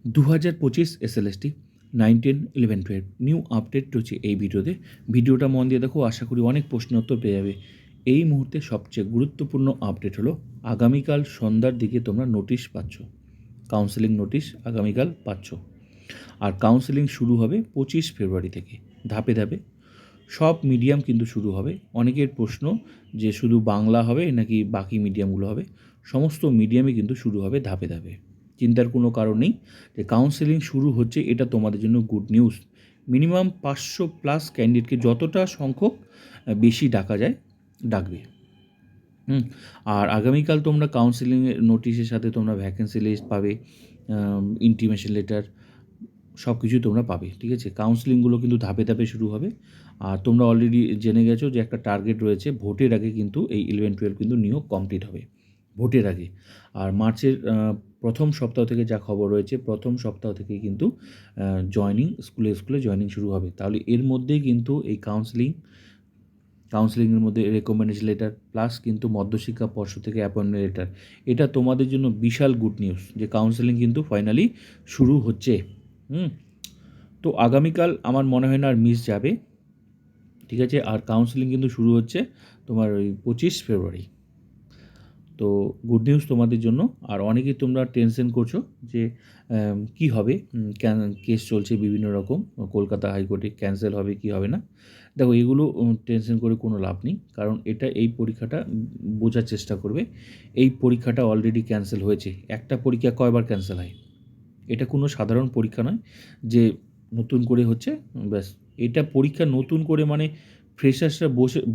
2025 SLST 9, 10, 11, 12 new update রয়েছে এই ভিডিওতে। ভিডিওটা মন দিয়ে দেখো, আশা করি অনেক প্রশ্নের উত্তর পেয়ে যাবে। এই মুহূর্তে সবচেয়ে গুরুত্বপূর্ণ আপডেট হলো আগামীকাল সন্ধ্যার দিকে তোমরা নোটিশ পাচ্ছ, কাউন্সেলিং নোটিশ আগামীকাল পাচ্ছ। আর কাউন্সেলিং শুরু হবে 25 ফেব্রুয়ারি থেকে, ধাপে ধাপে সব মিডিয়াম কিন্তু শুরু হবে। অনেকের প্রশ্ন যে শুধু বাংলা হবে নাকি বাকি মিডিয়ামগুলো হবে, সমস্ত মিডিয়ামে কিন্তু শুরু হবে ধাপে ধাপে। চিন্তার কোনো কারণ নেই, যে কাউন্সেলিং শুরু হচ্ছে এটা তোমাদের জন্য গুড নিউজ। মিনিমাম 500+ ক্যান্ডিডেটকে যতটা সংখ্যক বেশি ডাকা যায় ডাকবে। আর আগামীকাল তোমরা কাউন্সেলিংয়ের নোটিশের সাথে তোমরা ভ্যাকেন্সি লিস্ট পাবে, ইন্টিমেশন লেটার, সব কিছুই তোমরা পাবে। ঠিক আছে, কাউন্সেলিংগুলো কিন্তু ধাপে ধাপে শুরু হবে। আর তোমরা অলরেডি জেনে গেছো যে একটা টার্গেট রয়েছে, ভোটের আগে কিন্তু এই 11-12 কিন্তু নিয়োগ কমপ্লিট হবে, ভোটের আগে। আর মার্চের প্রথম সপ্তাহ থেকে যা খবর রয়েছে, প্রথম সপ্তাহ থেকে কিন্তু স্কুলে জয়েনিং শুরু হবে। তাহলে এর মধ্যেই কিন্তু এই কাউন্সেলিংয়ের মধ্যে রেকমেন্ডেশন লেটার প্লাস কিন্তু মধ্যশিক্ষা পর্ষদ থেকে অ্যাপয়েন্টমেন্ট লেটার, এটা তোমাদের জন্য বিশাল গুড নিউজ যে কাউন্সেলিং কিন্তু ফাইনালি শুরু হচ্ছে। তো আগামীকাল আমার মনে হয় না আর মিস যাবে। ঠিক আছে, আর কাউন্সেলিং কিন্তু শুরু হচ্ছে তোমার ওই 25 ফেব্রুয়ারি। তো গুড নিউজ তোমাদের জন্য। আর অনেকেই তোমরা টেনশন করছো যে কি হবে, কেস চলছে বিভিন্ন রকম, কলকাতা হাইকোর্টে ক্যান্সেল হবে কি হবে না। দেখো, এগুলো টেনশন করে কোনো লাভ নেই, কারণ এই পরীক্ষাটা বোঝার চেষ্টা করবে। এই পরীক্ষাটা অলরেডি ক্যান্সেল হয়েছে। একটা পরীক্ষা কয়বার ক্যান্সেল হয়? এটা কোনো সাধারণ পরীক্ষা নয় যে নতুন করে হচ্ছে, ব্যাস। এটা পরীক্ষা নতুন করে মানে ফ্রেশার্সরা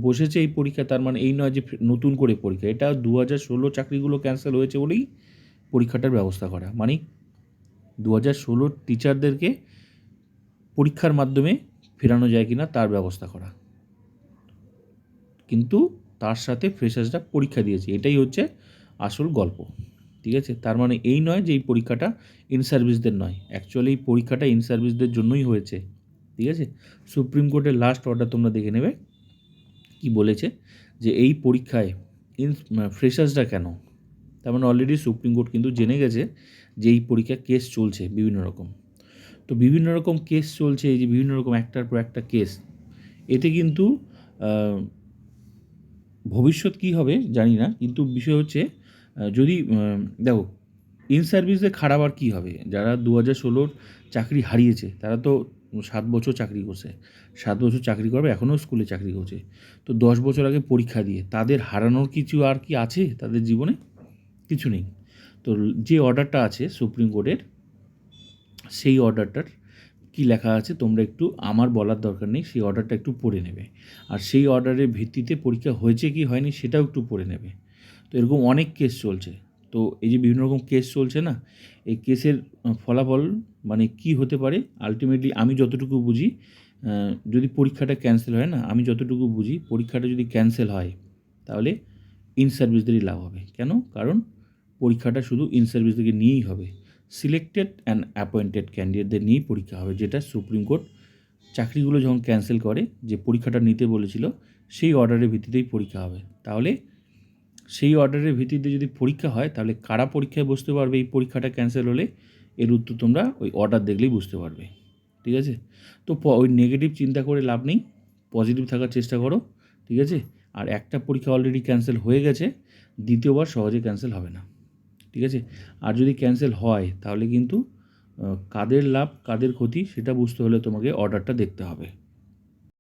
বসেছে এই পরীক্ষা, তার মানে এই নয় যে নতুন করে পরীক্ষা। এটা 2016 চাকরিগুলো ক্যান্সেল হয়েছে বলেই পরীক্ষাটার ব্যবস্থা করা, মানে 2016 টিচারদেরকে পরীক্ষার মাধ্যমে ফেরানো যায় কিনা তার ব্যবস্থা করা, কিন্তু তার সাথে ফ্রেশার্সরা পরীক্ষা দিয়েছে, এটাই হচ্ছে আসল গল্প। ঠিক আছে, তার মানে এই নয় যে এই পরীক্ষাটা ইন সার্ভিসদের নয়, অ্যাকচুয়ালি এই পরীক্ষাটা ইন সার্ভিসদের জন্যই হয়েছে। ঠিক আছে, সুপ্রিম কোর্টের লাস্ট অর্ডার তোমরা দেখে নেবে কি বলেছে, যে এই পরীক্ষায় ফ্রেশার্সরা কেন। তার মানে অলরেডি সুপ্রিম কোর্ট কিন্তু জেনে গেছে যে এই পরীক্ষা কেস চলছে বিভিন্ন রকম। তো বিভিন্ন রকম কেস চলছে, এই যে বিভিন্ন রকম একটার পর একটা কেস, এতে কিন্তু ভবিষ্যৎ কী হবে জানি না, কিন্তু বিষয় হচ্ছে যদি দেখো ইন সার্ভিসে খারাপ আর কী হবে। যারা 2016 চাকরি হারিয়েছে তারা তো 7 বছর চাকরি করছে, 7 বছর চাকরি করবে, এখনও স্কুলে চাকরি করছে। তো 10 বছর আগে পরীক্ষা দিয়ে তাদের হারানোর কিছু আর কি আছে তাদের জীবনে? কিছু নেই। তো যে অর্ডারটা আছে সুপ্রিম কোর্টের, সেই অর্ডারটার কী লেখা আছে তোমরা একটু, আমার বলার দরকার নেই, সেই অর্ডারটা একটু পড়ে নেবে। আর সেই অর্ডারের ভিত্তিতে পরীক্ষা হয়েছে কি হয়নি সেটাও একটু পড়ে নেবে। তো এরকম অনেক কেস চলছে। তো এই যে বিভিন্ন রকম কেস চলছে না, এই কেসের ফলাফল মানে কি হতে পারে আলটিমেটলি, আমি যতটুকু বুঝি, যদি পরীক্ষাটা ক্যান্সেল হয় না, আমি যতটুকু বুঝি পরীক্ষাটা যদি ক্যান্সেল হয় তাহলে ইন সার্ভিসদেরই লাভ হবে। কেন? কারণ পরীক্ষাটা শুধু ইন সার্ভিসদেরকে নিয়েই হবে, সিলেক্টেড অ্যান্ড অ্যাপয়েন্টেড ক্যান্ডিডেটদের নিয়েই পরীক্ষা হবে, যেটা সুপ্রিম কোর্ট চাকরিগুলো যখন ক্যান্সেল করে যে পরীক্ষাটা নিতে বলেছিল সেই অর্ডারের ভিত্তিতেই পরীক্ষা হবে। তাহলে সেই অর্ডারের ভিত্তিতে যদি পরীক্ষা হয় তাহলে কারা পরীক্ষায় বসতে পারবে এই পরীক্ষাটা ক্যান্সেল হলে, এর উত্তর তোমরা ওই অর্ডার দেখলেই বুঝতে পারবে। ঠিক আছে, তো ওই নেগেটিভ চিন্তা করে লাভ নেই, পজিটিভ থাকার চেষ্টা করো। ঠিক আছে, আর একটা পরীক্ষা অলরেডি ক্যান্সেল হয়ে গেছে, দ্বিতীয়বার সহজে ক্যান্সেল হবে না। ঠিক আছে, আর যদি ক্যান্সেল হয় তাহলে কিন্তু কাদের লাভ কাদের ক্ষতি সেটা বুঝতে হলে তোমাকে অর্ডারটা দেখতে হবে।